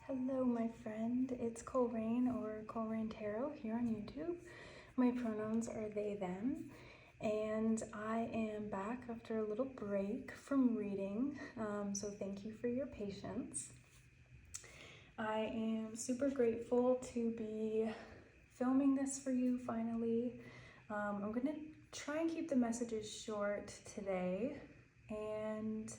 Hello, my friend. It's Colrain or Colrain Tarot here on YouTube. My pronouns are they, them, and I am back after a little break from reading, so thank you for your patience. I am super grateful to be filming this for you finally. I'm going to try and keep the messages short today, and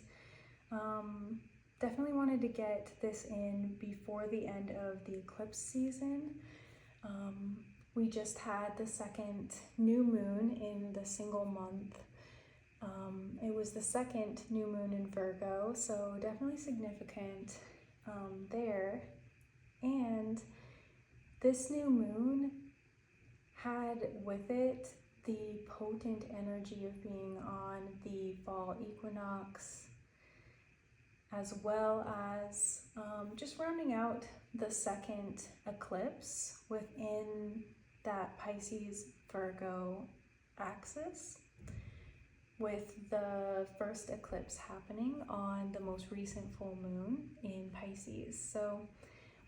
definitely wanted to get this in before the end of the eclipse season. We just had the second new moon in the single month. It was the second new moon in Virgo, so definitely significant there. And this new moon had with it the potent energy of being on the fall equinox, as well as just rounding out the second eclipse within that Pisces-Virgo axis, with the first eclipse happening on the most recent full moon in Pisces. So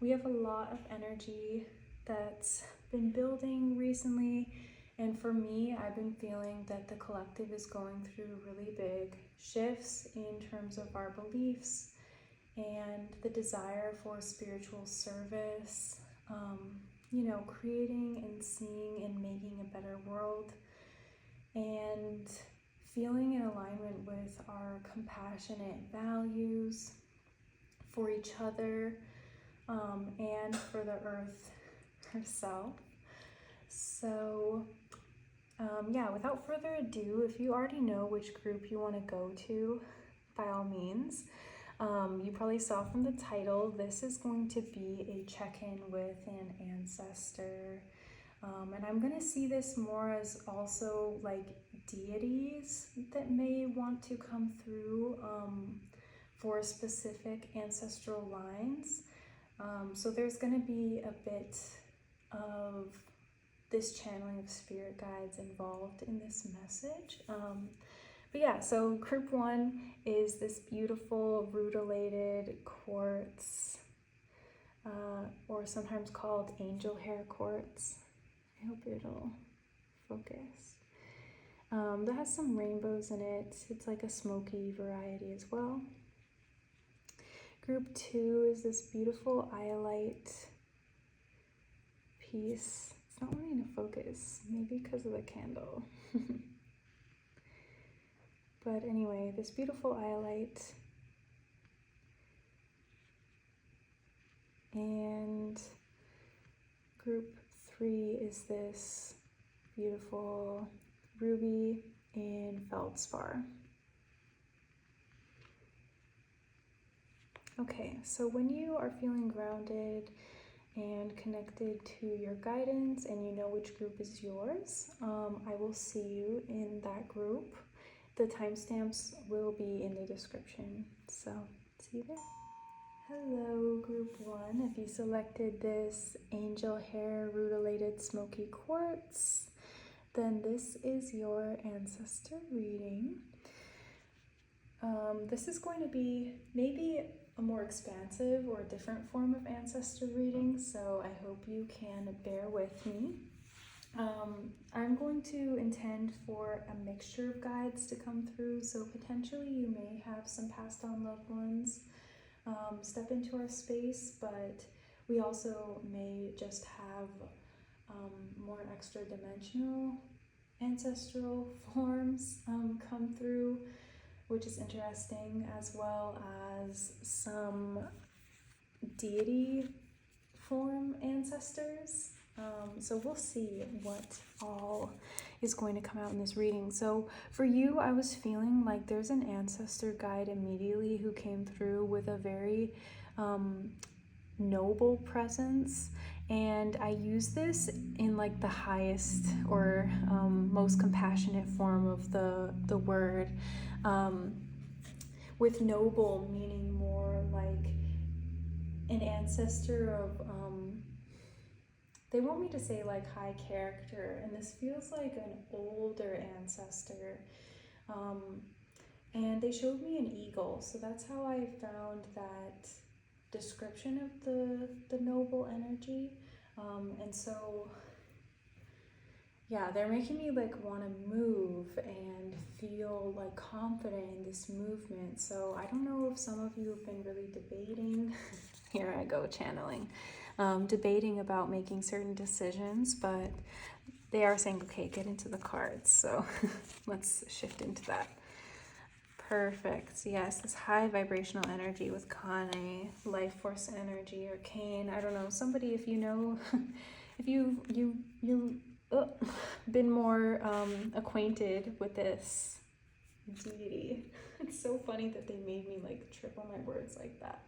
we have a lot of energy that's been building recently, and for me, I've been feeling that the collective is going through really big shifts in terms of our beliefs and the desire for spiritual service, creating and seeing and making a better world, and feeling in alignment with our compassionate values for each other and for the earth herself. So without further ado, if you already know which group you want to go to, by all means. You probably saw from the title, this is going to be a check-in with an ancestor. And I'm going to see this more as also like deities that may want to come through for specific ancestral lines. So there's going to be a bit of this channeling of spirit guides involved in this message. But yeah, so group one is this beautiful rutilated quartz, or sometimes called angel hair quartz. I hope it'll focus. That has some rainbows in it. It's like a smoky variety as well. Group two is this beautiful iolite piece. It's not wanting to focus, maybe because of the candle. But anyway, this beautiful iolite. And group three is this beautiful ruby in feldspar. Okay, so when you are feeling grounded and connected to your guidance and you know which group is yours, I will see you in that group. The timestamps will be in the description, so see you there. Hello, group one. If you selected this angel hair rutilated smoky quartz, then this is your ancestor reading. This is going to be maybe a more expansive or different form of ancestor reading, so I hope you can bear with me. I'm going to intend for a mixture of guides to come through, so potentially you may have some passed on loved ones step into our space, but we also may just have more extra dimensional ancestral forms come through, which is interesting, as well as some deity form ancestors. So we'll see what all is going to come out in this reading. So for you, I was feeling like there's an ancestor guide immediately who came through with a very noble presence, and I use this in like the highest or most compassionate form of the word, with noble meaning more like an ancestor of they want me to say like high character, and this feels like an older ancestor. And they showed me an eagle, so that's how I found that description of the noble energy. And so, yeah, they're making me like want to move and feel like confident in this movement. So I don't know if some of you have been really debating. Here I go channeling, debating about making certain decisions, but they are saying, okay, get into the cards. So let's shift into that. Perfect. Yes, this high vibrational energy with Kane, life force energy, or Kane. I don't know. Somebody, if you know, if you been more acquainted with this deity. It's so funny that they made me like triple my words like that.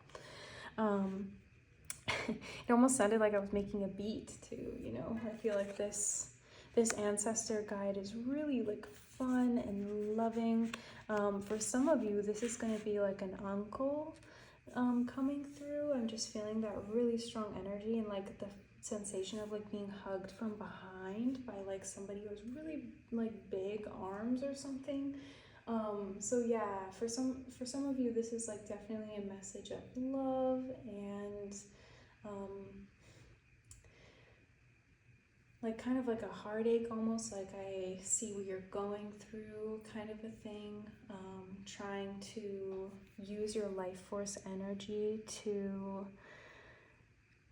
It almost sounded like I was making a beat too, you know. I feel like this ancestor guide is really like fun and loving. For some of you, this is going to be like an uncle coming through. I'm just feeling that really strong energy and like the sensation of like being hugged from behind by like somebody who has really like big arms or something. So yeah, for some of you, this is like definitely a message of love and like kind of like a heartache, almost like I see what you're going through kind of a thing. Trying to use your life force energy to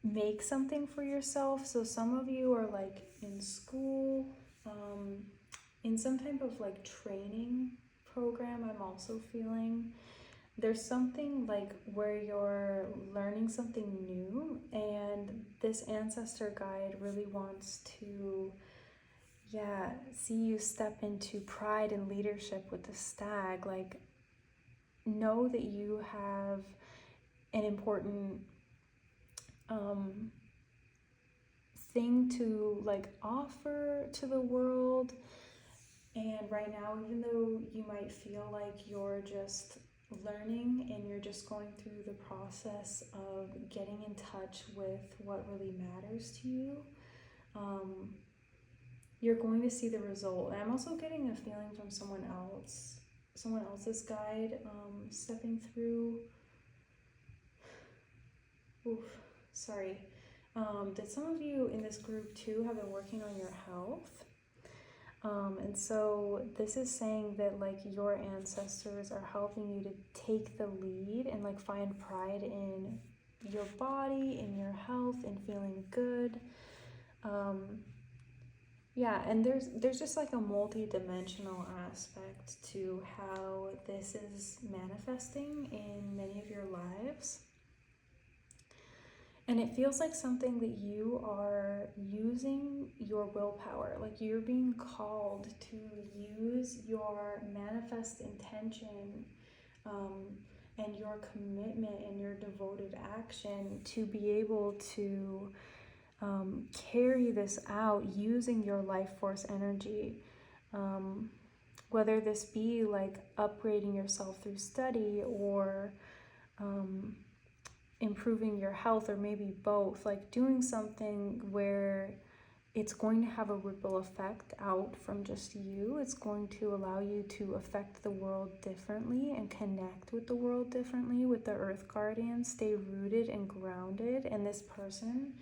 make something for yourself. So some of you are like in school, in some type of like training program. I'm also feeling there's something like where you're learning something new, and this ancestor guide really wants to see you step into pride and leadership with the stag. Like, know that you have an important thing to like offer to the world. And right now, even though you might feel like you're just learning and you're just going through the process of getting in touch with what really matters to you, you're going to see the result. And I'm also getting a feeling from someone else's guide stepping through. That some of you in this group too have been working on your health. And so this is saying that like your ancestors are helping you to take the lead and like find pride in your body, in your health, and feeling good. And there's just like a multi-dimensional aspect to how this is manifesting in many of your lives. And it feels like something that you are using your willpower, like you're being called to use your manifest intention and your commitment and your devoted action to be able to carry this out using your life force energy. Whether this be like upgrading yourself through study or improving your health, or maybe both, like doing something where it's going to have a ripple effect out from just you. It's going to allow you to affect the world differently and connect with the world differently with the earth guardian. Stay rooted and grounded. And this person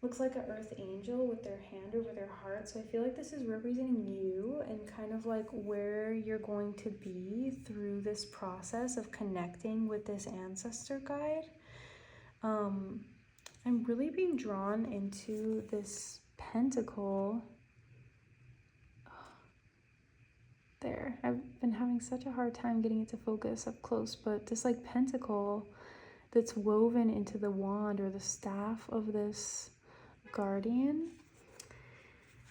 looks like an earth angel with their hand over their heart. So I feel like this is representing you and kind of like where you're going to be through this process of connecting with this ancestor guide. I'm really being drawn into this pentacle. There, I've been having such a hard time getting it to focus up close, but this like pentacle that's woven into the wand or the staff of this guardian.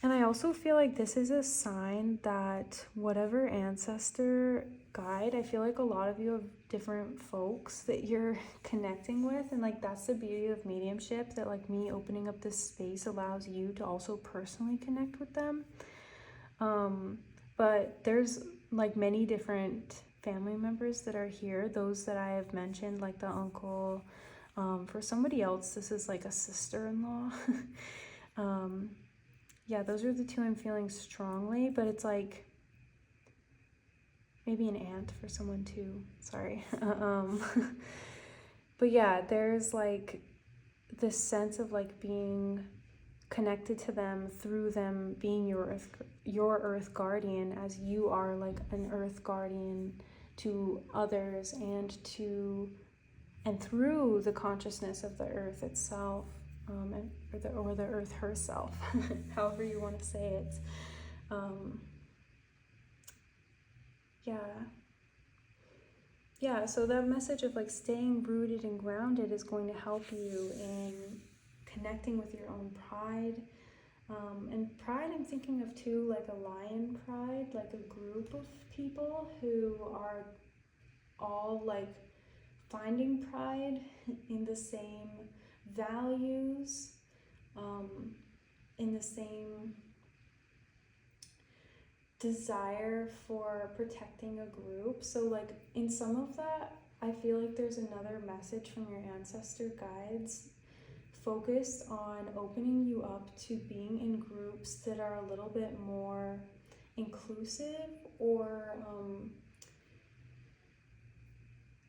And I also feel like this is a sign that whatever ancestor guide, I feel like a lot of you have different folks that you're connecting with, and like that's the beauty of mediumship, that like me opening up this space allows you to also personally connect with them. But there's like many different family members that are here, those that I have mentioned, like the uncle. For somebody else, this is like a sister-in-law. Those are the two I'm feeling strongly, but it's like maybe an aunt for someone too. Sorry. But yeah, there's like this sense of like being connected to them through them being your earth guardian, as you are like an earth guardian to others and through the consciousness of the earth itself, or the earth herself, however you want to say it. Yeah, so that message of like staying rooted and grounded is going to help you in connecting with your own pride. And pride, I'm thinking of too, like a lion pride, like a group of people who are all like finding pride in the same values, in the same desire for protecting a group. So like in some of that, I feel like there's another message from your ancestor guides focused on opening you up to being in groups that are a little bit more inclusive, or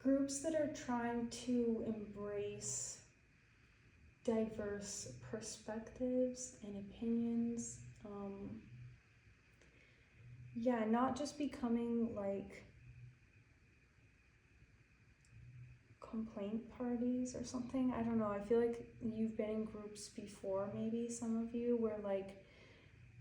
groups that are trying to embrace diverse perspectives and opinions. Not just becoming like complaint parties or something. I don't know. I feel like you've been in groups before, maybe some of you, where like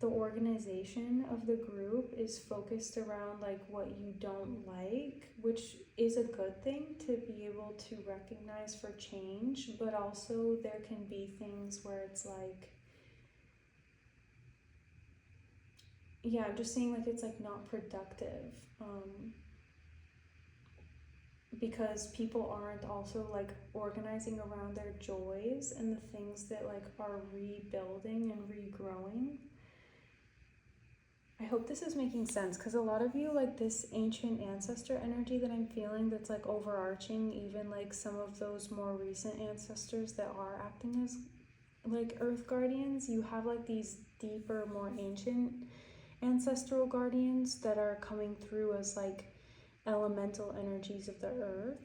the organization of the group is focused around like what you don't like, which is a good thing to be able to recognize for change, but also there can be things where it's like, I'm just saying like it's like not productive, because people aren't also like organizing around their joys and the things that like are rebuilding and regrowing. I hope this is making sense, because a lot of you, like this ancient ancestor energy that I'm feeling that's like overarching even like some of those more recent ancestors that are acting as like earth guardians, you have like these deeper, more ancient ancestral guardians that are coming through as like elemental energies of the earth.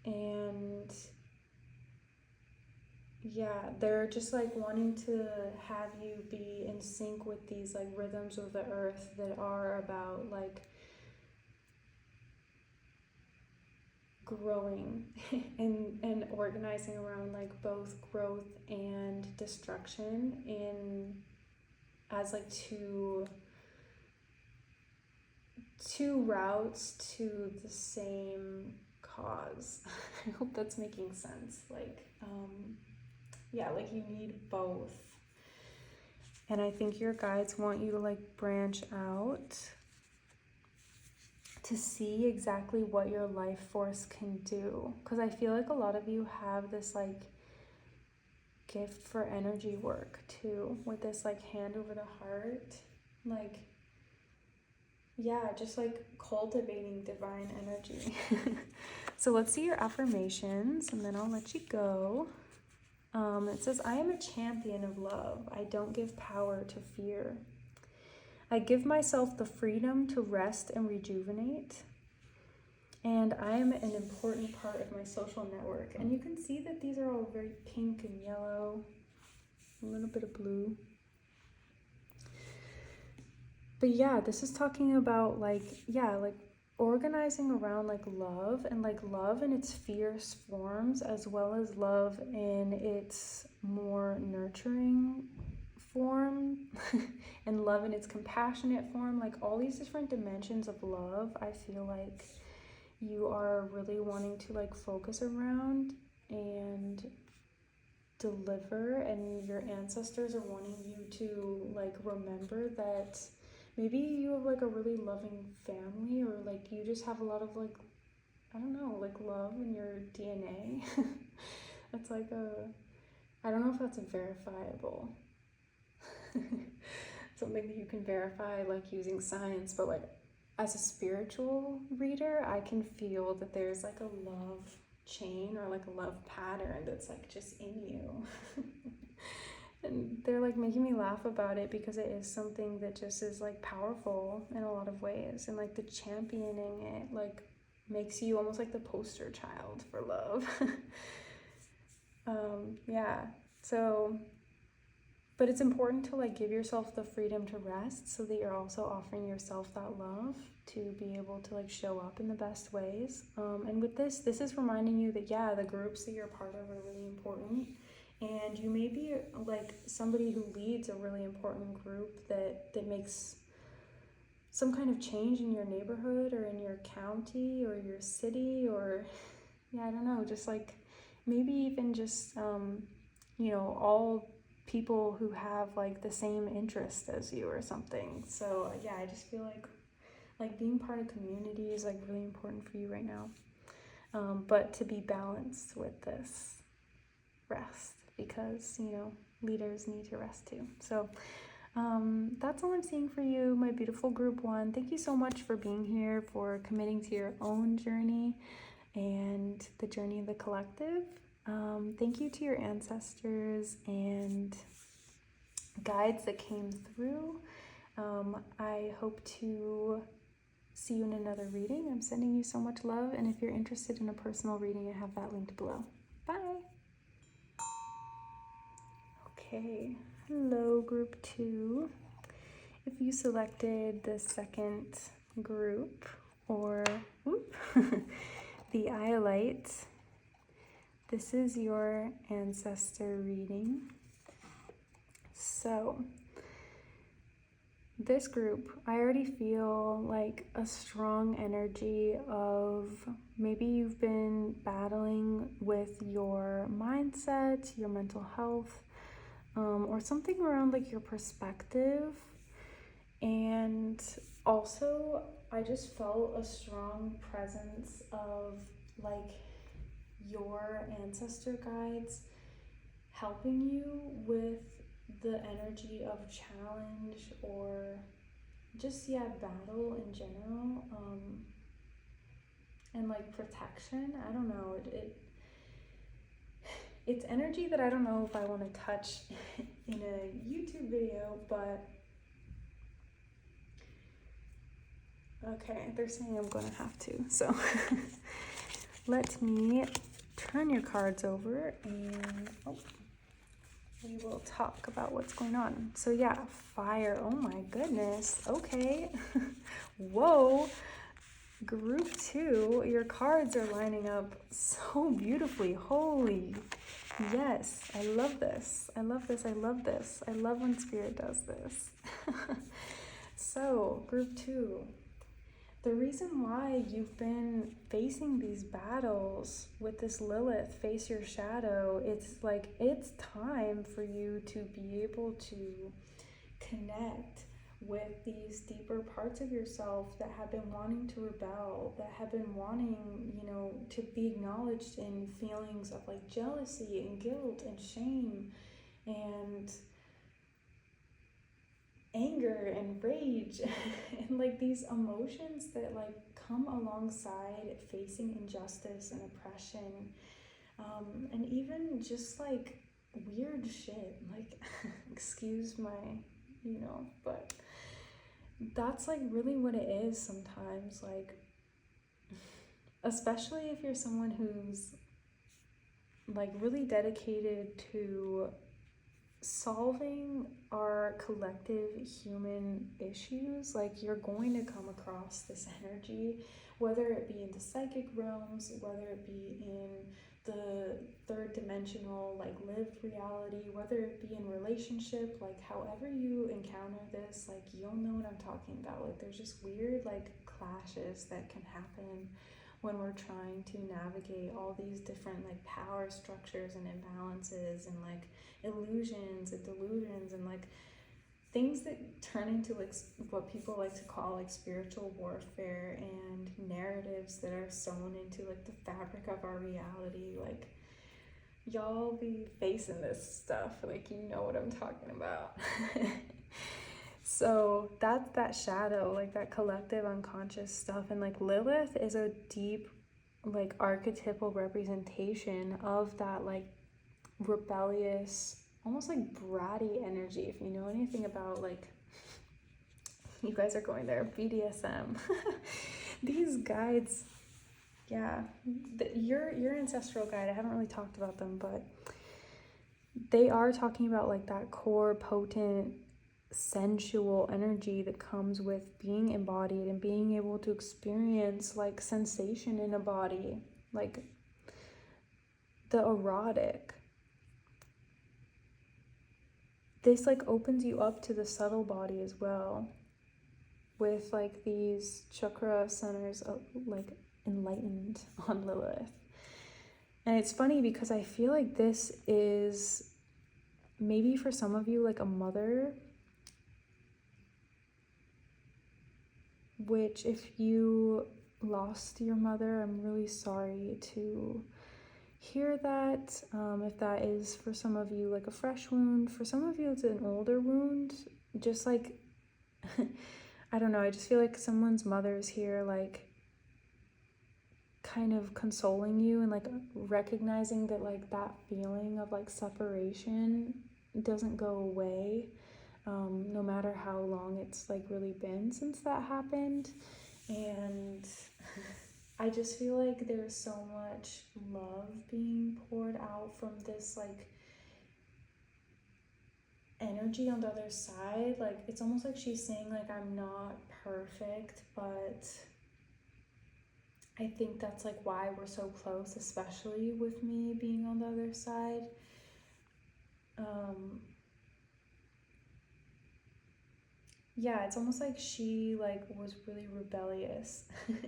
And they're just like wanting to have you be in sync with these like rhythms of the earth that are about like growing and organizing around like both growth and destruction in as like two routes to the same cause. I hope that's making sense. Like like you need both. And I think your guides want you to like branch out to see exactly what your life force can do. Because I feel like a lot of you have this like gift for energy work too, with this like hand over the heart. Like, just like cultivating divine energy. So let's see your affirmations and then I'll let you go. It says, I am a champion of love. I don't give power to fear. I give myself the freedom to rest and rejuvenate. And I am an important part of my social network. And you can see that these are all very pink and yellow, a little bit of blue. But this is talking about like organizing around like love in its fierce forms, as well as love in its more nurturing form and love in its compassionate form, like all these different dimensions of love. I feel like you are really wanting to like focus around and deliver, and your ancestors are wanting you to like remember that maybe you have like a really loving family, or like you just have a lot of like, I don't know, like love in your DNA. It's like I don't know if that's verifiable. Something that you can verify like using science, but like as a spiritual reader, I can feel that there's like a love chain or like a love pattern that's like just in you. And they're like making me laugh about it because it is something that just is like powerful in a lot of ways, and like the championing it, like makes you almost like the poster child for love. Yeah, so, but it's important to like give yourself the freedom to rest so that you're also offering yourself that love to be able to like show up in the best ways. And with this is reminding you that, yeah, the groups that you're part of are really important. And you may be like somebody who leads a really important group that makes some kind of change in your neighborhood or in your county or your city, or yeah, I don't know, just like maybe even just you know, all people who have like the same interest as you or something. So yeah, I just feel like being part of community is like really important for you right now, but to be balanced with this rest, because you know, leaders need to rest too. So that's all I'm seeing for you, my beautiful group 1. Thank you so much for being here, for committing to your own journey and the journey of the collective. Thank you to your ancestors and guides that came through. I hope to see you in another reading. I'm sending you so much love, and if you're interested in a personal reading, I have that linked below. Bye. Okay, hello group 2. If you selected the second group, or the Iolite, this is your ancestor reading. So this group, I already feel like a strong energy of maybe you've been battling with your mindset, your mental health, or something around like your perspective. And also, I just felt a strong presence of like your ancestor guides helping you with the energy of challenge or just, yeah, battle in general, and like protection. I don't know, it's energy that I don't know if I want to touch in a YouTube video, but okay, they're saying I'm going to have to, so let me turn your cards over and we will talk about what's going on. So yeah, fire. Oh my goodness. Okay. Whoa. Group 2, your cards are lining up so beautifully. Holy yes. I love this. I love this. I love this. I love when spirit does this. So group 2, the reason why you've been facing these battles with this Lilith, face your shadow, it's like it's time for you to be able to connect with these deeper parts of yourself that have been wanting to rebel, that have been wanting, you know, to be acknowledged in feelings of like jealousy and guilt and shame and anger and rage and like these emotions that like come alongside facing injustice and oppression, and even just like weird shit, like excuse my, you know, but that's like really what it is sometimes, like especially if you're someone who's like really dedicated to solving our collective human issues. Like you're going to come across this energy, whether it be in the psychic realms, whether it be in the third dimensional like lived reality, whether it be in relationship, like however you encounter this, like you'll know what I'm talking about. Like there's just weird like clashes that can happen when we're trying to navigate all these different like power structures and imbalances and like illusions and delusions and like things that turn into like what people like to call like spiritual warfare and narratives that are sewn into like the fabric of our reality. Like y'all be facing this stuff, like you know what I'm talking about. So that's that shadow, like that collective unconscious stuff. And like Lilith is a deep like archetypal representation of that like rebellious, almost like bratty energy. If you know anything about like, you guys are going there, BDSM. These guides Yeah, your ancestral guide, I haven't really talked about them, but they are talking about like that core potent sensual energy that comes with being embodied and being able to experience like sensation in a body, like the erotic. This like opens you up to the subtle body as well, with like these chakra centers like enlightened on Lilith. And it's funny because I feel like this is maybe for some of you like a mother, which if you lost your mother, I'm really sorry to hear that. If that is for some of you like a fresh wound, for some of you it's an older wound, just like I don't know, I just feel like someone's mother is here like kind of consoling you and like recognizing that like that feeling of like separation doesn't go away, no matter how long it's like really been since that happened. And I just feel like there's so much love being poured out from this like energy on the other side. Like it's almost like she's saying like I'm not perfect, but I think that's like why we're so close, especially with me being on the other side. Yeah, it's almost like she like was really rebellious.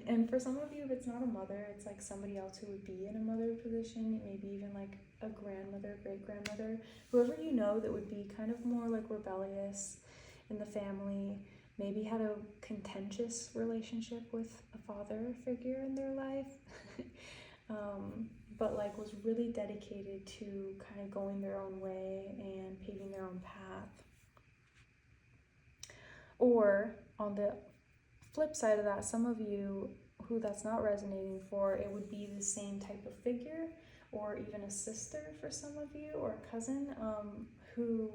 And for some of you, if it's not a mother, it's like somebody else who would be in a mother position, maybe even like a grandmother, great grandmother, whoever you know that would be kind of more like rebellious in the family, maybe had a contentious relationship with a father figure in their life. But like was really dedicated to kind of going their own way and paving their own path. Or on the flip side of that, some of you who that's not resonating for, it would be the same type of figure, or even a sister for some of you, or a cousin who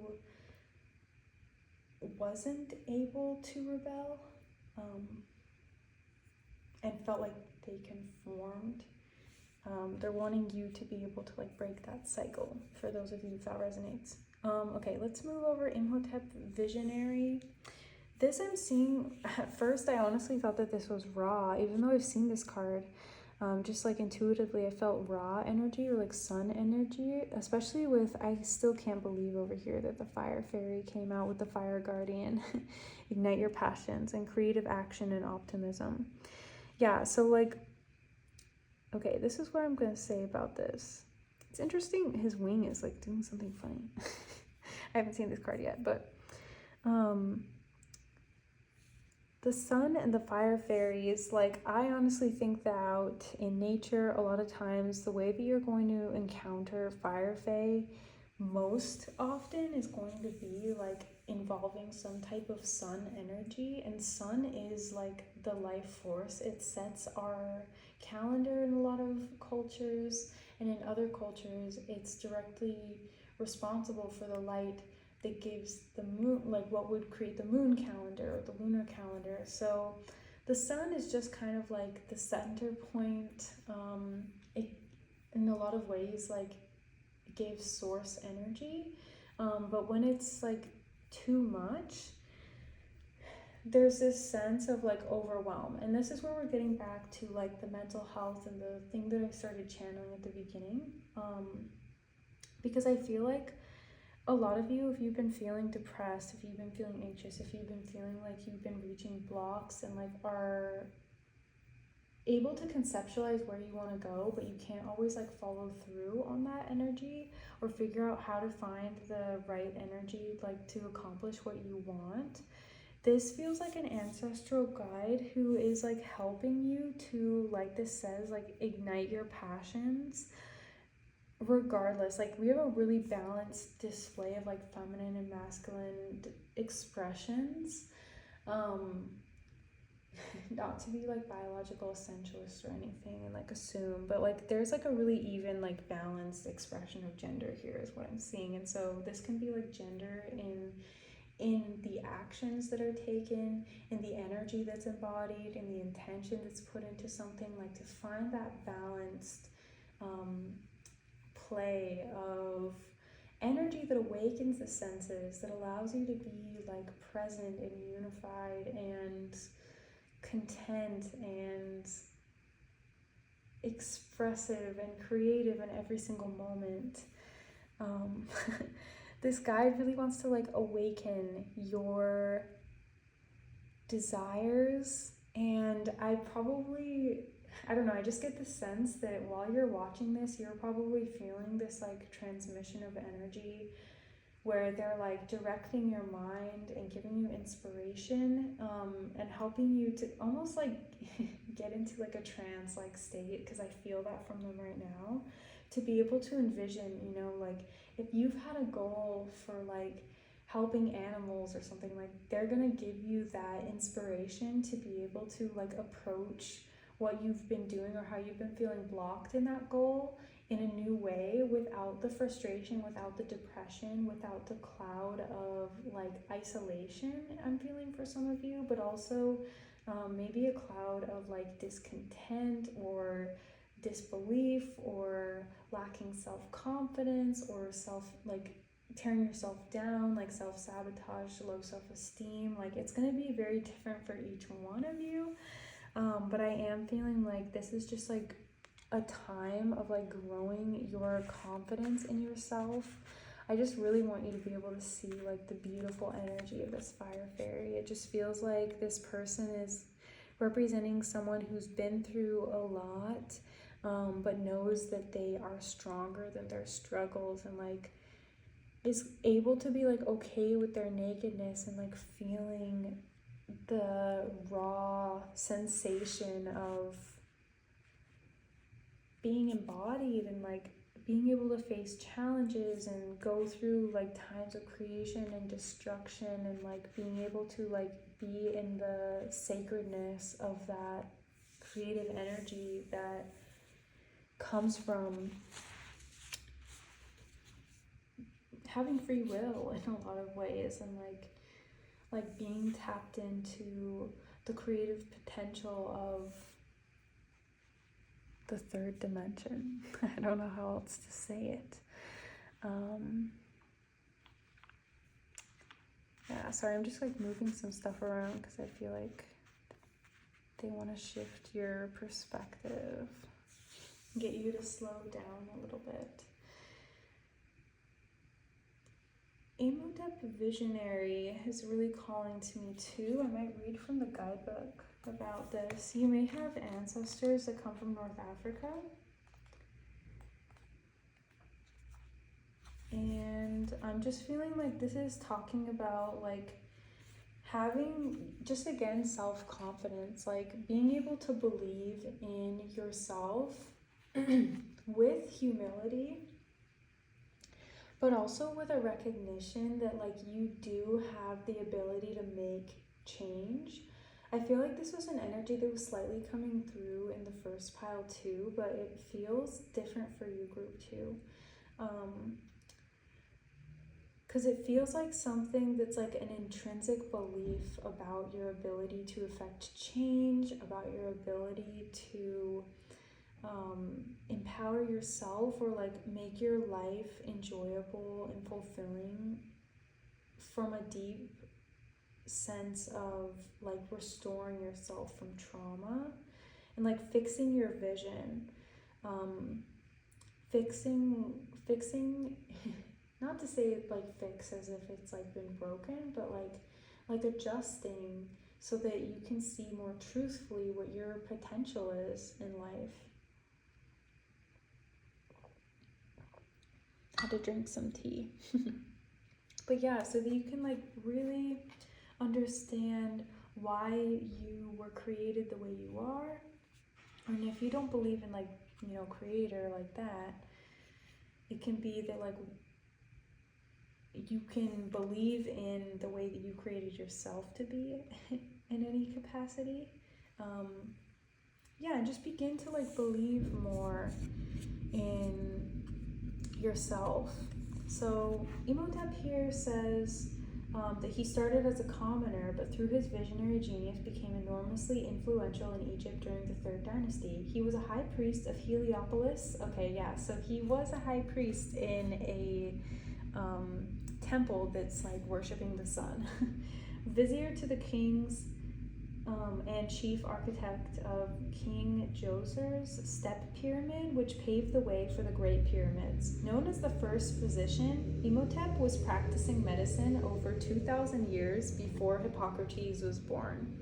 wasn't able to rebel and felt like they conformed. They're wanting you to be able to like break that cycle, for those of you if that resonates. Okay, let's move over. Imhotep Visionary. This I'm seeing, at first I honestly thought that this was Ra, even though I've seen this card. Just like intuitively I felt Ra energy or like sun energy, especially with, I still can't believe over here that the fire fairy came out with the fire guardian. Ignite your passions and creative action and optimism. Yeah, so like, okay, this is what I'm gonna say about this. It's interesting, his wing is like doing something funny. I haven't seen this card yet, but the sun and the fire fairies, like I honestly think that out in nature, a lot of times the way that you're going to encounter fire fae most often is going to be like involving some type of sun energy. And sun is like the life force. It sets our calendar in a lot of cultures, and in other cultures it's directly responsible for the light that gives the moon, like what would create the moon calendar or the lunar calendar. So the sun is just kind of like the center point. It, in a lot of ways, like it gives source energy, but when it's like too much, there's this sense of like overwhelm. And this is where we're getting back to like the mental health and the thing that I started channeling at the beginning, because I feel like a lot of you, if you've been feeling depressed, if you've been feeling anxious, if you've been feeling like you've been reaching blocks and like are able to conceptualize where you want to go, but you can't always like follow through on that energy or figure out how to find the right energy like to accomplish what you want. This feels like an ancestral guide who is like helping you to, like this says, like ignite your passions. Regardless, like we have a really balanced display of like feminine and masculine expressions. Not to be like biological essentialist or anything and like assume, but like there's like a really even like balanced expression of gender here is what I'm seeing. And so this can be like gender in in the actions that are taken, in the energy that's embodied, in the intention that's put into something, like to find that balanced play of energy that awakens the senses, that allows you to be like present and unified and content and expressive and creative in every single moment. This guide really wants to like awaken your desires, and I don't know, I just get the sense that while you're watching this, you're probably feeling this like transmission of energy where they're like directing your mind and giving you inspiration, and helping you to almost like get into like a trance like state, because I feel that from them right now, to be able to envision, you know, like if you've had a goal for like helping animals or something, like they're gonna give you that inspiration to be able to like approach what you've been doing or how you've been feeling blocked in that goal in a new way, without the frustration, without the depression, without the cloud of like isolation I'm feeling for some of you, but also maybe a cloud of like discontent or disbelief or lacking self-confidence or like tearing yourself down, like self-sabotage, low self-esteem. Like it's going to be very different for each one of you, but I am feeling like this is just like a time of like growing your confidence in yourself. I just really want you to be able to see like the beautiful energy of this fire fairy. It just feels like this person is representing someone who's been through a lot, but knows that they are stronger than their struggles, and like is able to be like okay with their nakedness and like feeling the raw sensation of being embodied and like being able to face challenges and go through like times of creation and destruction, and like being able to like be in the sacredness of that creative energy that comes from having free will in a lot of ways, and like being tapped into the creative potential of the third dimension. I don't know how else to say it. Yeah, sorry, I'm just like moving some stuff around because I feel like they want to shift your perspective, get you to slow down a little bit. Imhotep Visionary is really calling to me too. I might read from the guidebook about this. You may have ancestors that come from North Africa. And I'm just feeling like this is talking about like having, just again, self-confidence, like being able to believe in yourself with humility, but also with a recognition that like you do have the ability to make change. I feel like this was an energy that was slightly coming through in the first pile too, but it feels different for you, group 2. Because it feels like something that's like an intrinsic belief about your ability to affect change, about your ability to empower yourself or like make your life enjoyable and fulfilling from a deep sense of like restoring yourself from trauma and like fixing your vision, fixing not to say like fix as if it's like been broken, but like adjusting so that you can see more truthfully what your potential is in life. Had to drink some tea. But yeah, so that you can like really understand why you were created the way you are. And if you don't believe in like, you know, creator like that, it can be that like you can believe in the way that you created yourself to be in any capacity. Yeah, and just begin to like believe more in yourself. So Imhotep here says that he started as a commoner, but through his visionary genius became enormously influential in Egypt during the 3rd dynasty. He was a high priest of Heliopolis. Okay, yeah, so he was a high priest in a temple that's like worshiping the sun. Vizier to the kings and chief architect of King Djoser's step pyramid, which paved the way for the Great Pyramids. Known as the first physician, Imhotep was practicing medicine over 2,000 years before Hippocrates was born.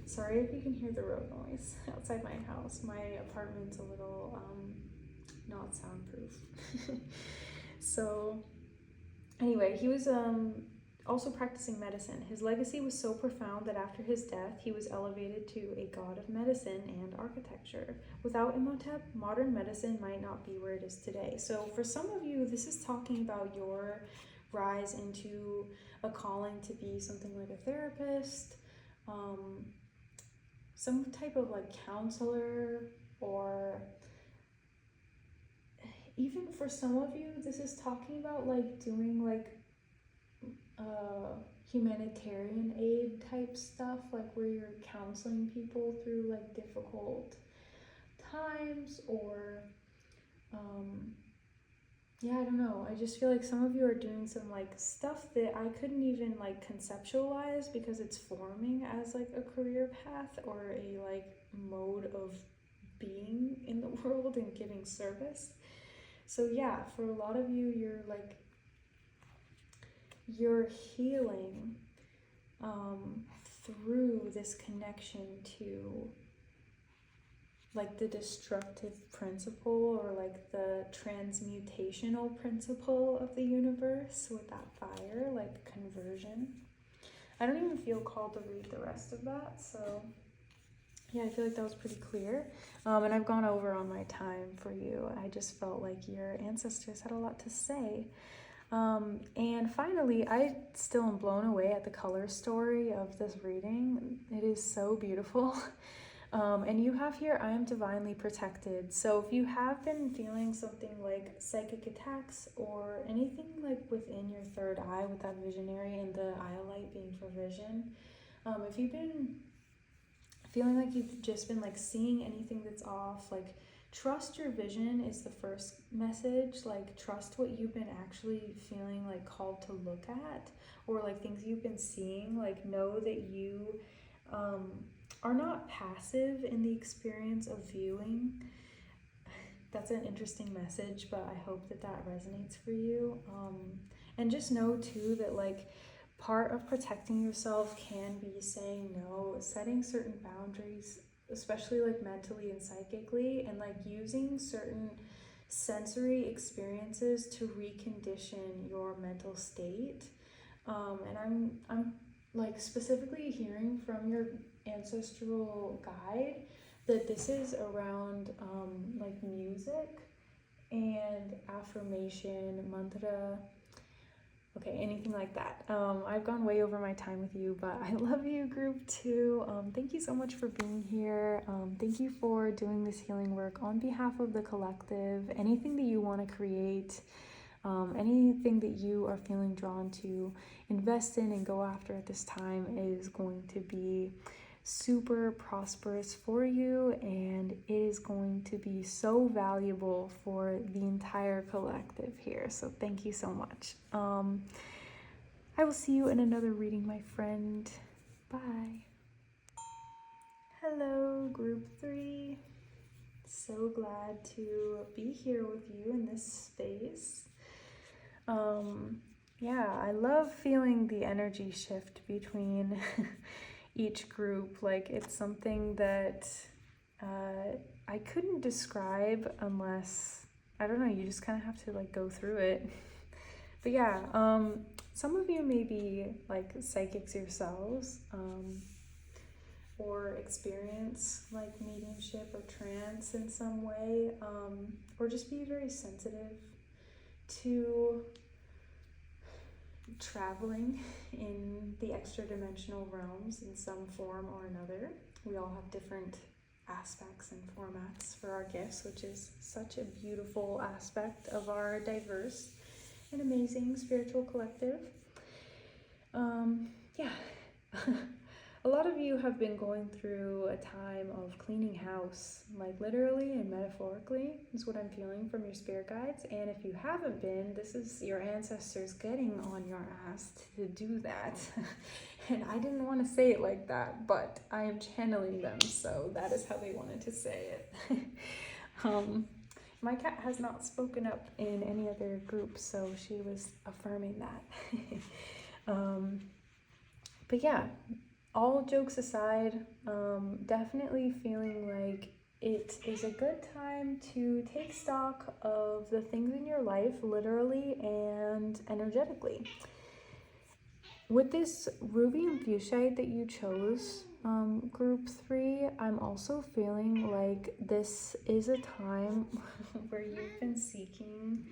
Sorry if you can hear the road noise outside my house. My apartment's a little not soundproof. So anyway, he was also practicing medicine. His legacy was so profound that after his death, he was elevated to a god of medicine and architecture. Without Imhotep, modern medicine might not be where it is today. So for some of you, this is talking about your rise into a calling to be something like a therapist, some type of like counselor, or even for some of you, this is talking about like doing like humanitarian aid type stuff, like where you're counseling people through like difficult times, or yeah, I don't know. I just feel like some of you are doing some like stuff that I couldn't even like conceptualize because it's forming as like a career path or a like mode of being in the world and giving service. So yeah, for a lot of you, you're healing through this connection to like the destructive principle, or like the transmutational principle of the universe with that fire, like conversion. I don't even feel called to read the rest of that, so yeah, I feel like that was pretty clear. And I've gone over on my time for you. I just felt like your ancestors had a lot to say. And finally, I still am blown away at the color story of this reading. It is so beautiful. And you have here, I am divinely protected. So if you have been feeling something like psychic attacks or anything like within your third eye with that visionary and the eye light being for vision, if you've been feeling like you've just been like seeing anything that's off, like trust your vision is the first message. Like trust what you've been actually feeling like called to look at, or like things you've been seeing. Like know that you are not passive in the experience of viewing. That's an interesting message, but I hope that that resonates for you. And just know too that like part of protecting yourself can be saying no, setting certain boundaries, especially like mentally and psychically, and like using certain sensory experiences to recondition your mental state. And I'm like specifically hearing from your ancestral guide that this is around like music and affirmation, mantra, okay, anything like that. I've gone way over my time with you, but I love you, group 2. Thank you so much for being here. Thank you for doing this healing work on behalf of the collective. Anything that you want to create, anything that you are feeling drawn to invest in and go after at this time is going to be super prosperous for you, and it is going to be so valuable for the entire collective here. So thank you so much. I will see you in another reading, my friend. Bye. Hello, group 3. So glad to be here with you in this space. Yeah, I love feeling the energy shift between each group. Like it's something that I couldn't describe unless, I don't know, you just kind of have to like go through it. But yeah, some of you may be like psychics yourselves, or experience like mediumship or trance in some way, or just be very sensitive to traveling in the extra dimensional realms in some form or another. We all have different aspects and formats for our gifts, which is such a beautiful aspect of our diverse and amazing spiritual collective. Yeah. A lot of you have been going through a time of cleaning house, like literally and metaphorically, is what I'm feeling from your spirit guides. And if you haven't been, this is your ancestors getting on your ass to do that. And I didn't want to say it like that, but I am channeling them, so that is how they wanted to say it. My cat has not spoken up in any other group, so she was affirming that. But yeah, all jokes aside, definitely feeling like it is a good time to take stock of the things in your life, literally and energetically. With this ruby and fuchsite that you chose, group 3, I'm also feeling like this is a time where you've been seeking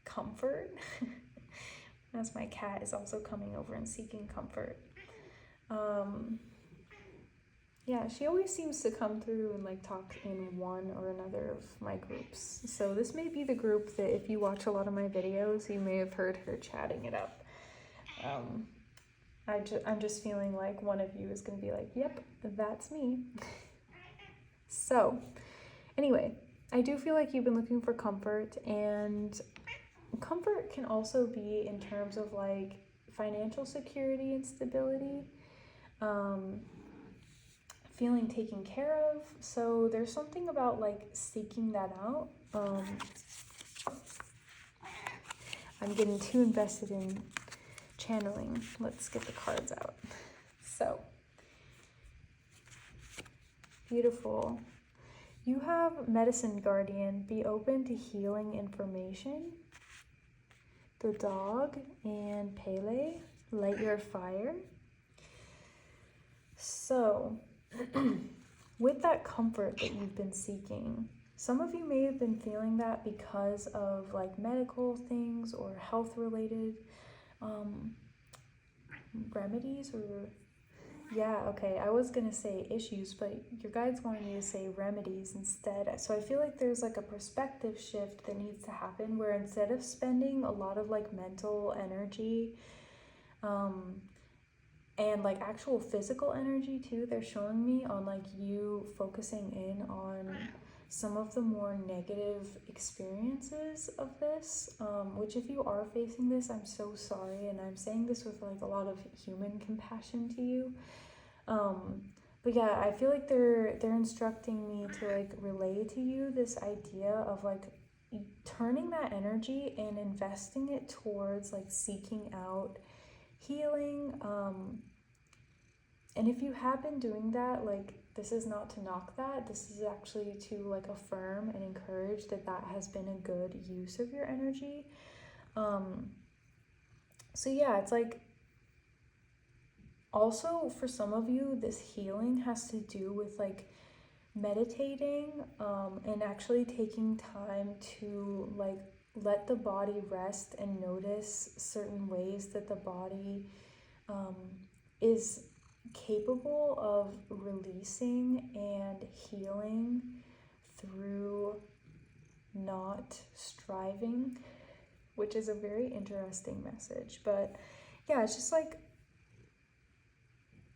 comfort. As my cat is also coming over and seeking comfort. Yeah, she always seems to come through and like talk in one or another of my groups. So this may be the group that if you watch a lot of my videos, you may have heard her chatting it up. I'm just feeling like one of you is going to be like, yep, that's me. So anyway, I do feel like you've been looking for comfort, and comfort can also be in terms of like financial security and stability. Feeling taken care of. So there's something about like seeking that out. I'm getting too invested in channeling. Let's get the cards out. So beautiful. You have Medicine Guardian. Be open to healing information. The Dog and Pele. Light your fire. So with that comfort that you've been seeking, some of you may have been feeling that because of like medical things or health related remedies, or yeah, okay, I was gonna say issues, but your guides wanted me to say remedies instead. So I feel like there's like a perspective shift that needs to happen, where instead of spending a lot of like mental energy and like actual physical energy too, they're showing me on like you focusing in on some of the more negative experiences of this, which if you are facing this, I'm so sorry, and I'm saying this with like a lot of human compassion to you. But yeah, I feel like they're instructing me to like relay to you this idea of like turning that energy and investing it towards like seeking out healing. And if you have been doing that, like, this is not to knock that. This is actually to like affirm and encourage that that has been a good use of your energy. So yeah, it's like, also for some of you, this healing has to do with like meditating and actually taking time to like let the body rest and notice certain ways that the body is capable of releasing and healing through not striving, which is a very interesting message. But yeah, it's just like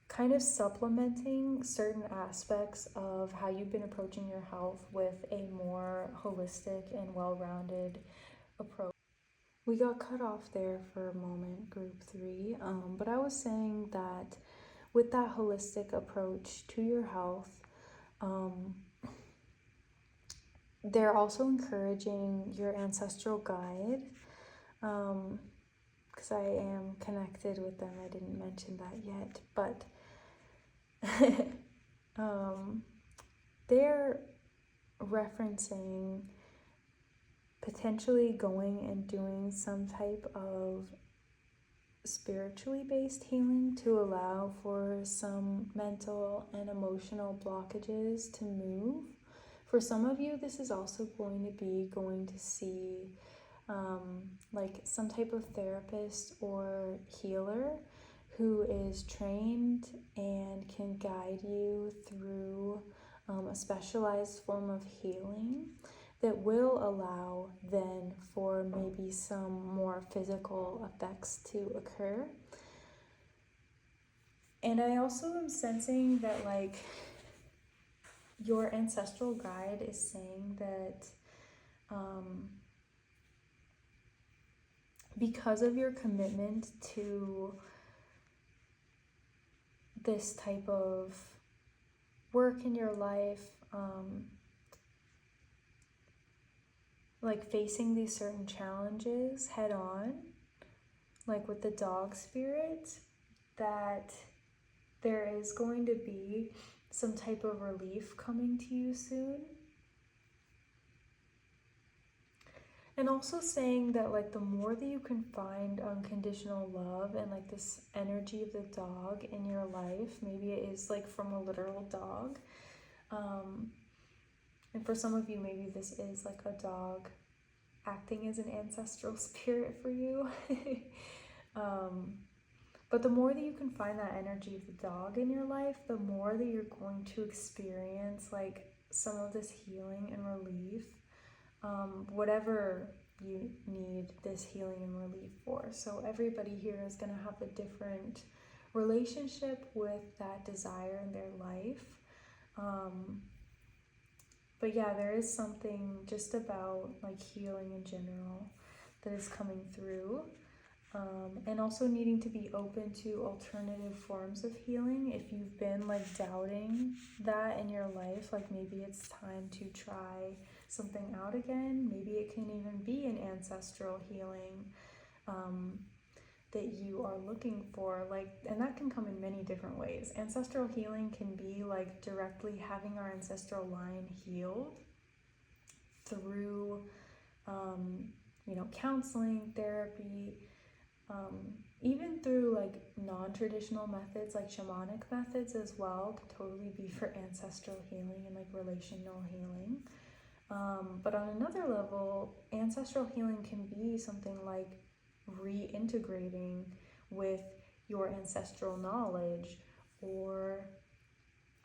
kind of supplementing certain aspects of how you've been approaching your health with a more holistic and well-rounded approach. We got cut off there for a moment, group 3, but I was saying that with that holistic approach to your health, they're also encouraging your ancestral guide, because I am connected with them. I didn't mention that yet, but they're referencing potentially going and doing some type of spiritually based healing to allow for some mental and emotional blockages to move. For some of you, this is also going to see like some type of therapist or healer who is trained and can guide you through a specialized form of healing that will allow then for maybe some more physical effects to occur. And I also am sensing that like your ancestral guide is saying that because of your commitment to this type of work in your life, like facing these certain challenges head on, like with the dog spirit, that there is going to be some type of relief coming to you soon. And also saying that like the more that you can find unconditional love and like this energy of the dog in your life, maybe it is like from a literal dog. And for some of you, maybe this is like a dog acting as an ancestral spirit for you. But the more that you can find that energy of the dog in your life, the more that you're going to experience like some of this healing and relief, whatever you need this healing and relief for. So everybody here is going to have a different relationship with that desire in their life. But yeah, there is something just about like healing in general that is coming through. And also needing to be open to alternative forms of healing. If you've been like doubting that in your life, like maybe it's time to try something out again. Maybe it can even be an ancestral healing that you are looking for, like, and that can come in many different ways. Ancestral healing can be like directly having our ancestral line healed through counseling, therapy, even through like non-traditional methods like shamanic methods as well, can totally be for ancestral healing and like relational healing. But on another level, ancestral healing can be something like reintegrating with your ancestral knowledge, or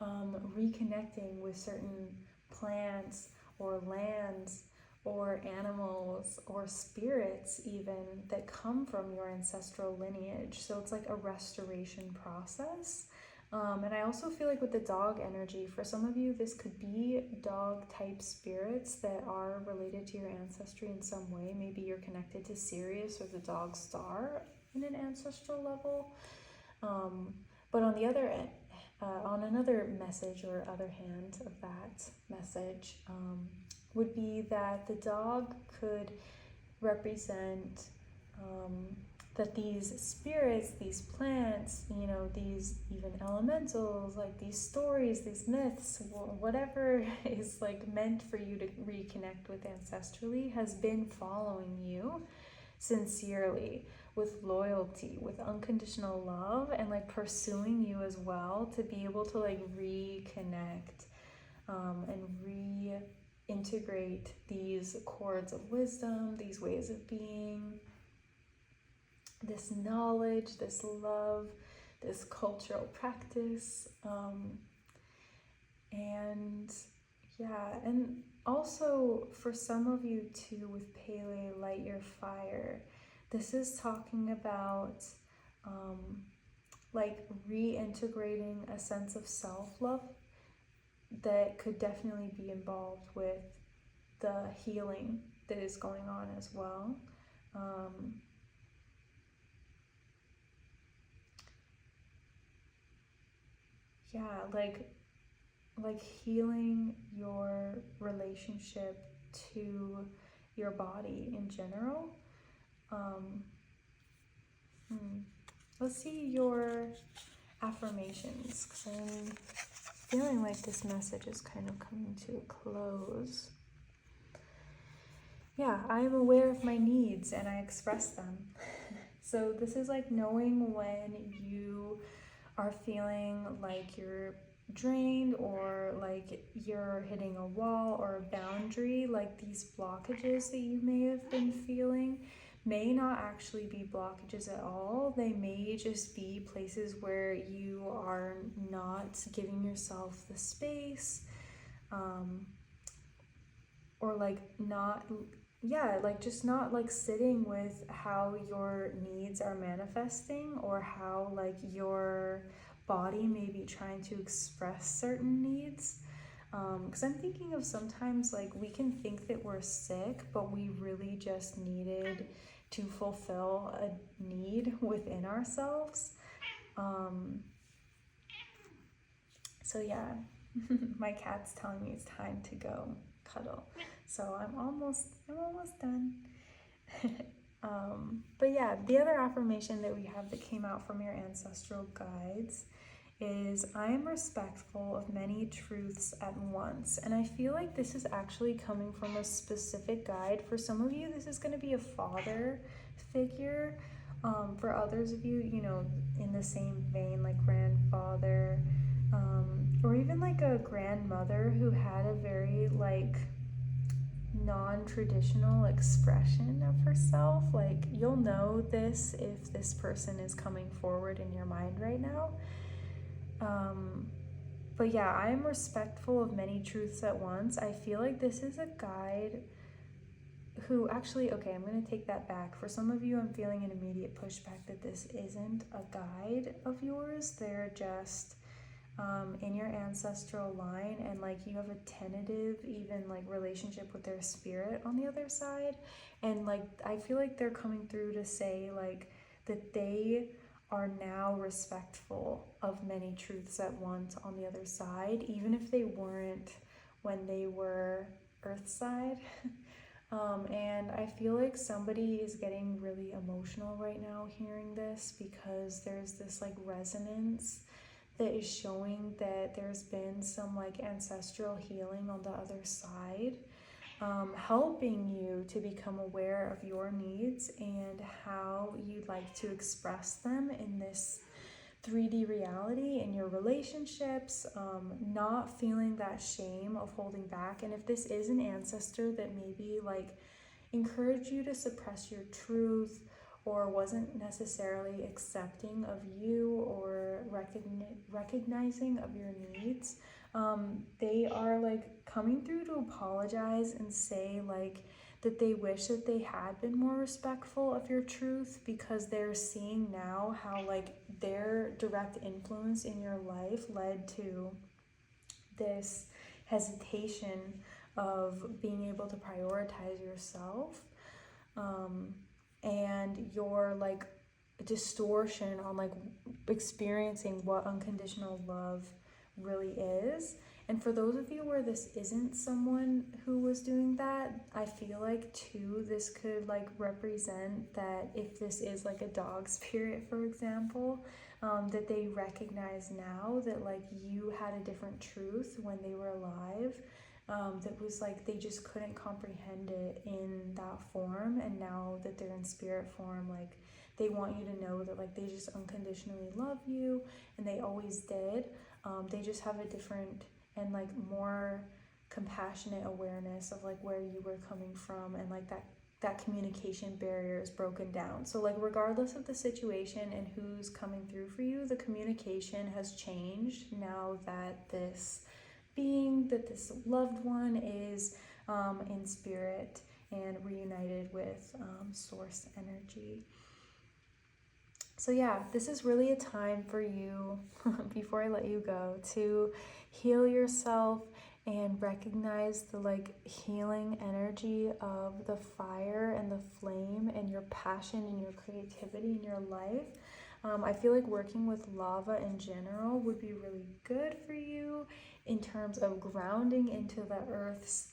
reconnecting with certain plants or lands or animals or spirits even that come from your ancestral lineage. So it's like a restoration process. And I also feel like with the dog energy, for some of you, this could be dog type spirits that are related to your ancestry in some way. Maybe you're connected to Sirius or the dog star in an ancestral level. But on the other end, on another message or other hand of that message, would be that the dog could represent that these spirits, these plants, these even elementals, like these stories, these myths, whatever is like meant for you to reconnect with ancestrally, has been following you sincerely, with loyalty, with unconditional love, and like pursuing you as well, to be able to like reconnect and reintegrate these chords of wisdom, these ways of being, this knowledge, this love, this cultural practice. And also for some of you too, with Pele, Light Your Fire, this is talking about like reintegrating a sense of self-love that could definitely be involved with the healing that is going on as well. Like healing your relationship to your body in general. Let's see your affirmations, because I'm feeling like this message is kind of coming to a close. Yeah, I am aware of my needs and I express them. So this is like knowing when you are feeling like you're drained, or like you're hitting a wall or a boundary. Like these blockages that you may have been feeling may not actually be blockages at all. They may just be places where you are not giving yourself the space, or like not, yeah, like just not like sitting with how your needs are manifesting, or how like your body may be trying to express certain needs. Because I'm thinking of sometimes like we can think that we're sick, but we really just needed to fulfill a need within ourselves. So yeah, my cat's telling me it's time to go cuddle. So I'm almost done. But yeah, the other affirmation that we have that came out from your ancestral guides is, I am respectful of many truths at once. And I feel like this is actually coming from a specific guide. For some of you, this is going to be a father figure. For others of you, you know, in the same vein, like grandfather, or even like a grandmother who had a very like non-traditional expression of herself. Like, you'll know this if this person is coming forward in your mind right now. But yeah, I am respectful of many truths at once. I feel like this is a guide who actually, okay, I'm going to take that back. For some of you, I'm feeling an immediate pushback that this isn't a guide of yours. They're just in your ancestral line, and like you have a tentative even like relationship with their spirit on the other side. And like I feel like they're coming through to say like that they are now respectful of many truths at once on the other side, even if they weren't when they were earth side. And I feel like somebody is getting really emotional right now hearing this, because there's this like resonance that is showing that there's been some like ancestral healing on the other side, helping you to become aware of your needs and how you'd like to express them in this 3D reality in your relationships, not feeling that shame of holding back. And if this is an ancestor that maybe like encouraged you to suppress your truth, or wasn't necessarily accepting of you or recognizing of your needs, they are like coming through to apologize and say like that they wish that they had been more respectful of your truth, because they're seeing now how like their direct influence in your life led to this hesitation of being able to prioritize yourself, and your like distortion on like experiencing what unconditional love really is. And for those of you where this isn't someone who was doing that, I feel like too this could like represent that if this is like a dog spirit, for example, that they recognize now that like you had a different truth when they were alive, that was like they just couldn't comprehend it in that form, and now that they're in spirit form, like they want you to know that like they just unconditionally love you, and they always did. They just have a different and like more compassionate awareness of like where you were coming from, and like that communication barrier is broken down. So like regardless of the situation and who's coming through for you, the communication has changed now that this being, that this loved one is in spirit and reunited with source energy. So yeah, this is really a time for you, before I let you go, to heal yourself and recognize the like healing energy of the fire and the flame and your passion and your creativity in your life. I feel like working with lava in general would be really good for you in terms of grounding into the earth's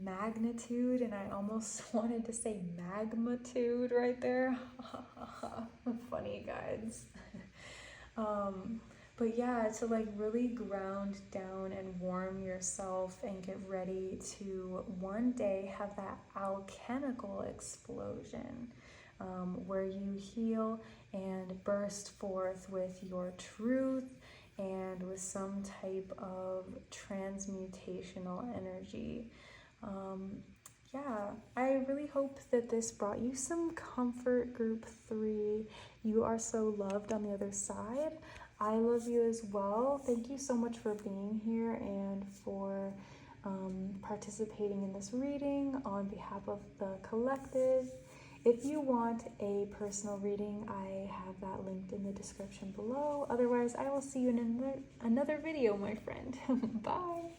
magnitude, and I almost wanted to say magmatude right there. Funny, guys. But yeah, to like really ground down and warm yourself and get ready to one day have that alchemical explosion, where you heal and burst forth with your truth and with some type of transmutational energy. Yeah, I really hope that this brought you some comfort, group 3. You are so loved on the other side. I love you as well. Thank you so much for being here and for participating in this reading on behalf of the collective. If you want a personal reading, I have that linked in the description below. Otherwise, I will see you in another video, my friend. Bye!